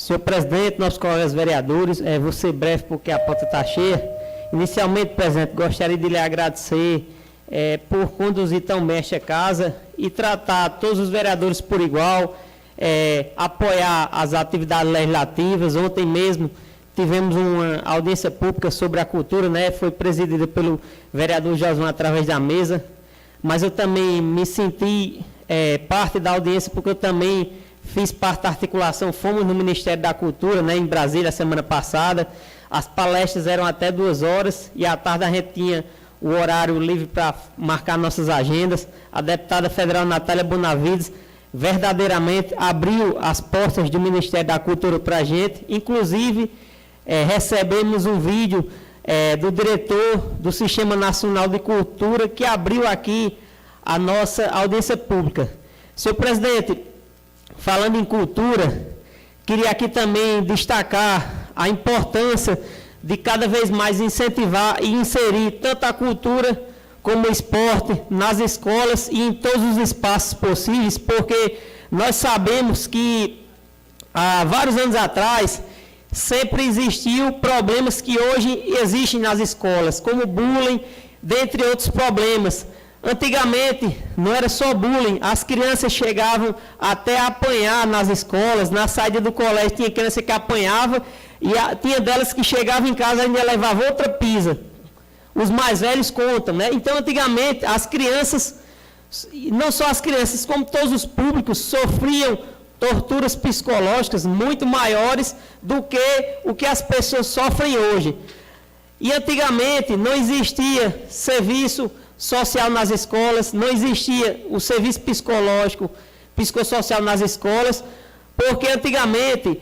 Senhor presidente, nossos colegas vereadores, vou ser breve porque a pauta está cheia. Inicialmente, presidente, gostaria de lhe agradecer por conduzir tão bem esta casa e tratar todos os vereadores por igual, apoiar as atividades legislativas. Ontem mesmo tivemos uma audiência pública sobre a cultura, né? Foi presidida pelo vereador Josué através da mesa, mas eu também me senti parte da audiência porque eu também fiz parte da articulação, fomos no Ministério da Cultura, né, em Brasília, a semana passada. As palestras eram até 2 horas e à tarde a gente tinha o horário livre para marcar nossas agendas. A deputada federal Natália Bonavides verdadeiramente abriu as portas do Ministério da Cultura para a gente. Inclusive, recebemos um vídeo do diretor do Sistema Nacional de Cultura que abriu aqui a nossa audiência pública. Senhor presidente, falando em cultura, queria aqui também destacar a importância de cada vez mais incentivar e inserir tanto a cultura como o esporte nas escolas e em todos os espaços possíveis, porque nós sabemos que há vários anos atrás sempre existiu problemas que hoje existem nas escolas, como bullying, dentre outros problemas. Antigamente, não era só bullying, as crianças chegavam até a apanhar nas escolas, na saída do colégio, tinha criança que apanhava, e tinha delas que chegavam em casa e ainda levava outra pisa. Os mais velhos contam, né? Então, antigamente, as crianças, não só as crianças, como todos os públicos, sofriam torturas psicológicas muito maiores do que o que as pessoas sofrem hoje. E antigamente, não existia serviço social nas escolas, não existia o serviço psicológico, psicossocial nas escolas, porque antigamente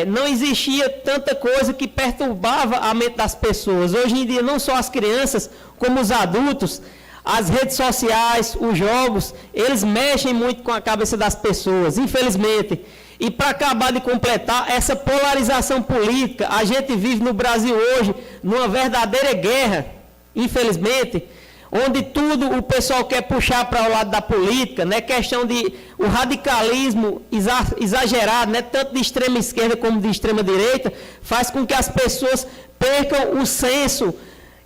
não existia tanta coisa que perturbava a mente das pessoas. Hoje em dia, não só as crianças, como os adultos, as redes sociais, os jogos, eles mexem muito com a cabeça das pessoas, infelizmente. E para acabar de completar essa polarização política, a gente vive no Brasil hoje numa verdadeira guerra, infelizmente, onde tudo o pessoal quer puxar para o lado da política, né? Questão de o radicalismo exagerado, né? Tanto de extrema esquerda como de extrema direita, faz com que as pessoas percam o senso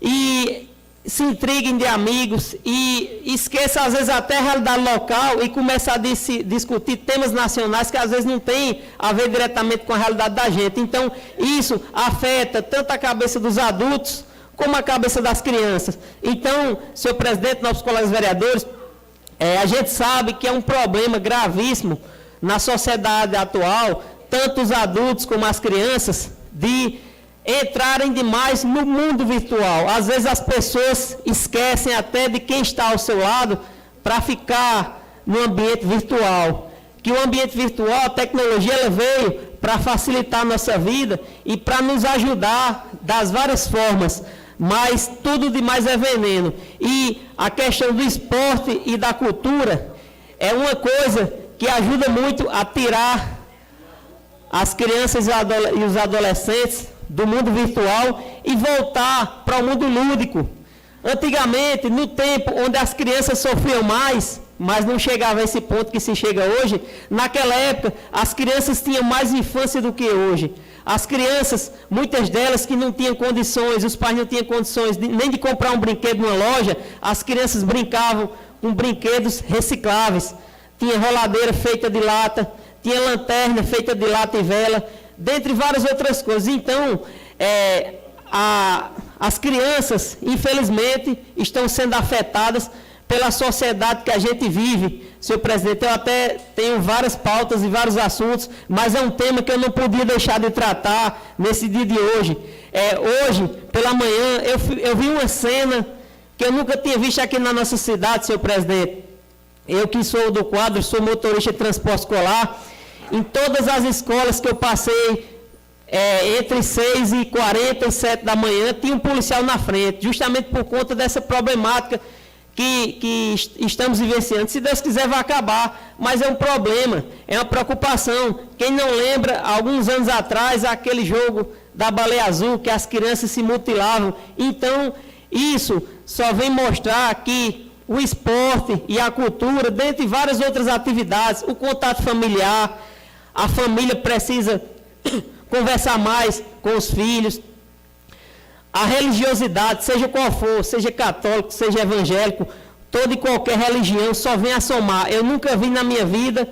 e se intriguem de amigos e esqueçam às vezes até a realidade local e começam a discutir temas nacionais que às vezes não tem a ver diretamente com a realidade da gente. Então, isso afeta tanto a cabeça dos adultos como a cabeça das crianças. Então, senhor presidente, nossos colegas vereadores, a gente sabe que é um problema gravíssimo na sociedade atual, tanto os adultos como as crianças, de entrarem demais no mundo virtual. Às vezes as pessoas esquecem até de quem está ao seu lado para ficar no ambiente virtual. Que o ambiente virtual, a tecnologia, ela veio para facilitar a nossa vida e para nos ajudar das várias formas, mas tudo demais é veneno. E a questão do esporte e da cultura é uma coisa que ajuda muito a tirar as crianças e os adolescentes do mundo virtual e voltar para o mundo lúdico. Antigamente, no tempo onde as crianças sofriam mais, mas não chegava a esse ponto que se chega hoje, naquela época, as crianças tinham mais infância do que hoje. As crianças, muitas delas que não tinham condições, os pais não tinham condições nem de comprar um brinquedo numa loja, as crianças brincavam com brinquedos recicláveis. Tinha roladeira feita de lata, tinha lanterna feita de lata e vela, dentre várias outras coisas. Então, as crianças, infelizmente, estão sendo afetadas pela sociedade que a gente vive. Senhor presidente, eu até tenho várias pautas e vários assuntos, mas é um tema que eu não podia deixar de tratar nesse dia de hoje. Hoje, pela manhã, eu vi uma cena que eu nunca tinha visto aqui na nossa cidade, senhor presidente. Eu que sou do quadro, sou motorista de transporte escolar. Em todas as escolas que eu passei, entre 6h40 e 7 da manhã, tinha um policial na frente, justamente por conta dessa problemática que estamos vivenciando. Se Deus quiser, vai acabar, mas é um problema, é uma preocupação. Quem não lembra, alguns anos atrás, aquele jogo da baleia azul, que as crianças se mutilavam. Então, isso só vem mostrar que o esporte e a cultura, dentre várias outras atividades, o contato familiar, a família precisa conversar mais com os filhos. A religiosidade, seja qual for, seja católico, seja evangélico, toda e qualquer religião só vem a somar. Eu nunca vi na minha vida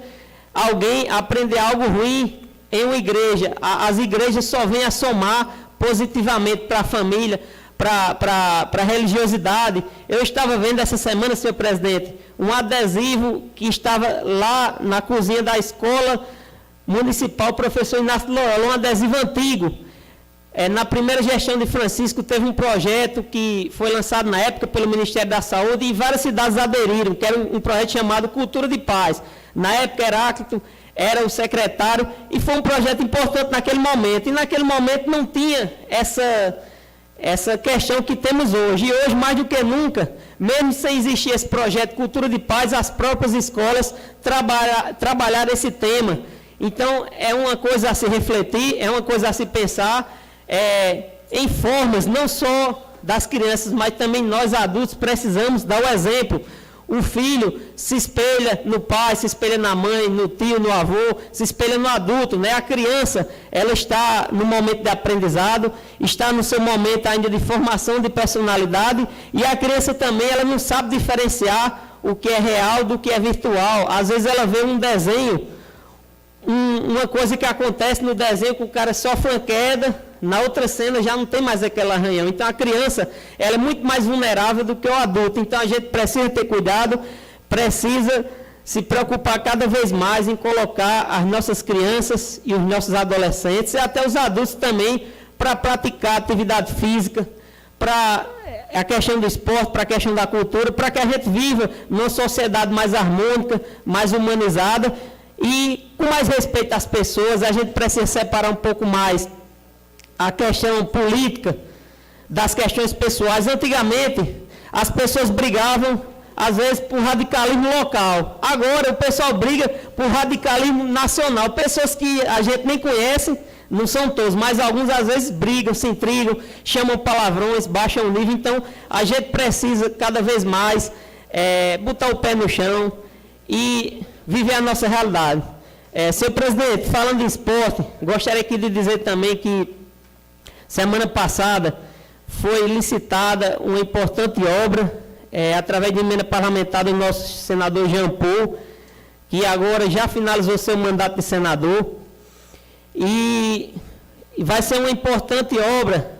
alguém aprender algo ruim em uma igreja. As igrejas só vêm a somar positivamente para a família, para a religiosidade. Eu estava vendo essa semana, senhor presidente, um adesivo que estava lá na cozinha da escola municipal, professor Inácio Loyola, um adesivo antigo. Na primeira gestão de Francisco, teve um projeto que foi lançado na época pelo Ministério da Saúde e várias cidades aderiram, que era um projeto chamado Cultura de Paz. Na época, Heráclito era o secretário e foi um projeto importante naquele momento. E naquele momento não tinha essa questão que temos hoje. E hoje, mais do que nunca, mesmo sem existir esse projeto Cultura de Paz, as próprias escolas trabalharam esse tema. Então, é uma coisa a se refletir, é uma coisa a se pensar, em formas, não só das crianças, mas também nós adultos precisamos dar o exemplo. O filho se espelha no pai, se espelha na mãe, no tio, no avô, se espelha no adulto, né? A criança, ela está no momento de aprendizado, está no seu momento ainda de formação de personalidade, e a criança também, ela não sabe diferenciar o que é real do que é virtual. Às vezes ela vê um desenho, uma coisa que acontece no desenho que o cara sofre uma queda, na outra cena já não tem mais aquele arranhão. Então a criança, ela é muito mais vulnerável do que o adulto. Então a gente precisa ter cuidado, precisa se preocupar cada vez mais em colocar as nossas crianças e os nossos adolescentes e até os adultos também para praticar atividade física, para a questão do esporte, para a questão da cultura, para que a gente viva numa sociedade mais harmônica, mais humanizada e com mais respeito às pessoas. A gente precisa separar um pouco mais a questão política das questões pessoais. Antigamente, as pessoas brigavam, às vezes, por radicalismo local. Agora, o pessoal briga por radicalismo nacional. Pessoas que a gente nem conhece, não são todos, mas alguns, às vezes, brigam, se intrigam, chamam palavrões, baixam o nível. Então, a gente precisa, cada vez mais, botar o pé no chão e viver a nossa realidade. Senhor presidente, falando de esporte, gostaria aqui de dizer também que semana passada foi licitada uma importante obra, através de emenda parlamentar do nosso senador Jean Paul, que agora já finalizou seu mandato de senador, e vai ser uma importante obra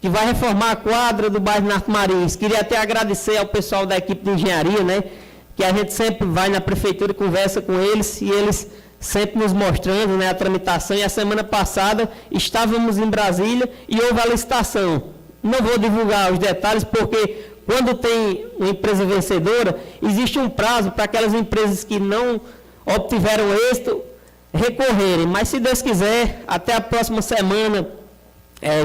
que vai reformar a quadra do bairro Narto Marins. Queria até agradecer ao pessoal da equipe de engenharia, né, que a gente sempre vai na prefeitura e conversa com eles, e eles sempre nos mostrando, né, a tramitação. E a semana passada estávamos em Brasília e houve a licitação. Não vou divulgar os detalhes, porque quando tem uma empresa vencedora, existe um prazo para aquelas empresas que não obtiveram êxito recorrerem. Mas, se Deus quiser, até a próxima semana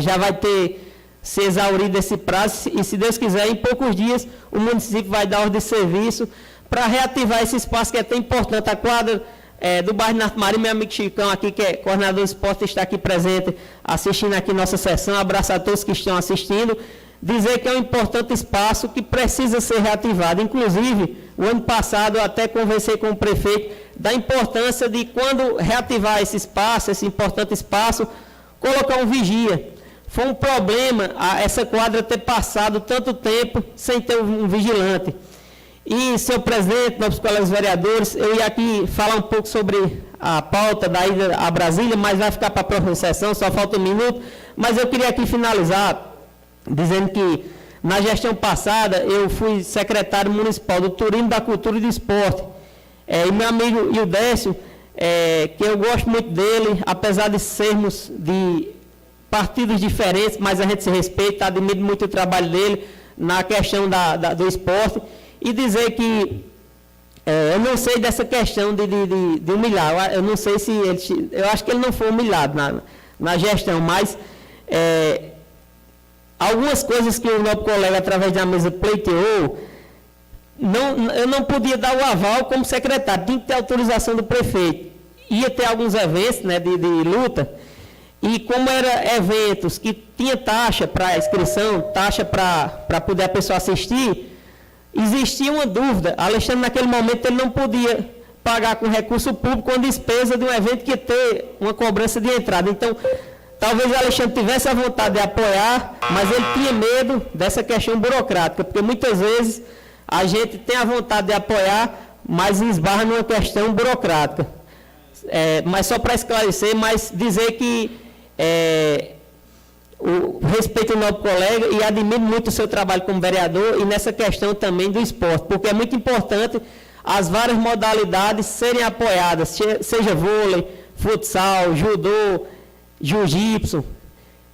já vai ter se exaurido esse prazo. E, se Deus quiser, em poucos dias, o município vai dar ordem de serviço para reativar esse espaço que é tão importante. A quadra do bairro Narto Marins, meu amigo Chicão aqui, que é coordenador de esporte, está aqui presente, assistindo aqui nossa sessão. Abraço a todos que estão assistindo. Dizer que é um importante espaço que precisa ser reativado. Inclusive, o ano passado eu até conversei com o prefeito da importância de, quando reativar esse espaço, esse importante espaço, colocar um vigia. Foi um problema essa quadra ter passado tanto tempo sem ter um vigilante. E, senhor presidente, nossos colegas vereadores, eu ia aqui falar um pouco sobre a pauta da ida a Brasília, mas vai ficar para a próxima sessão, só falta um minuto. Mas eu queria aqui finalizar dizendo que, na gestão passada, eu fui secretário municipal do Turismo, da Cultura e do Esporte. E meu amigo Ildécio, que eu gosto muito dele, apesar de sermos de partidos diferentes, mas a gente se respeita, admiro muito o trabalho dele na questão do esporte. E dizer que eu não sei dessa questão de humilhar. Eu não sei se ele... Eu acho que ele não foi humilhado na gestão, mas algumas coisas que o nosso colega, através da mesa, pleiteou, eu não podia dar o aval como secretário, tinha que ter autorização do prefeito. Ia ter alguns eventos, né, de luta, e como eram eventos que tinha taxa para inscrição, taxa para poder a pessoa assistir, existia uma dúvida. Alexandre, naquele momento, ele não podia pagar com recurso público uma despesa de um evento que tem uma cobrança de entrada. Então, talvez o Alexandre tivesse a vontade de apoiar, mas ele tinha medo dessa questão burocrática, porque muitas vezes a gente tem a vontade de apoiar, mas esbarra numa questão burocrática. Mas só para esclarecer, mas dizer que respeito o nosso colega e admiro muito o seu trabalho como vereador e nessa questão também do esporte, porque é muito importante as várias modalidades serem apoiadas, seja vôlei, futsal, judô, jiu-jitsu,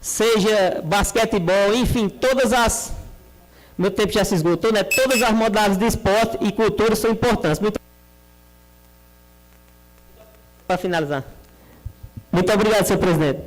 seja basquetebol, enfim, todas as... Meu tempo já se esgotou, né? Todas as modalidades de esporte e cultura são importantes. Para finalizar. Muito obrigado, senhor presidente.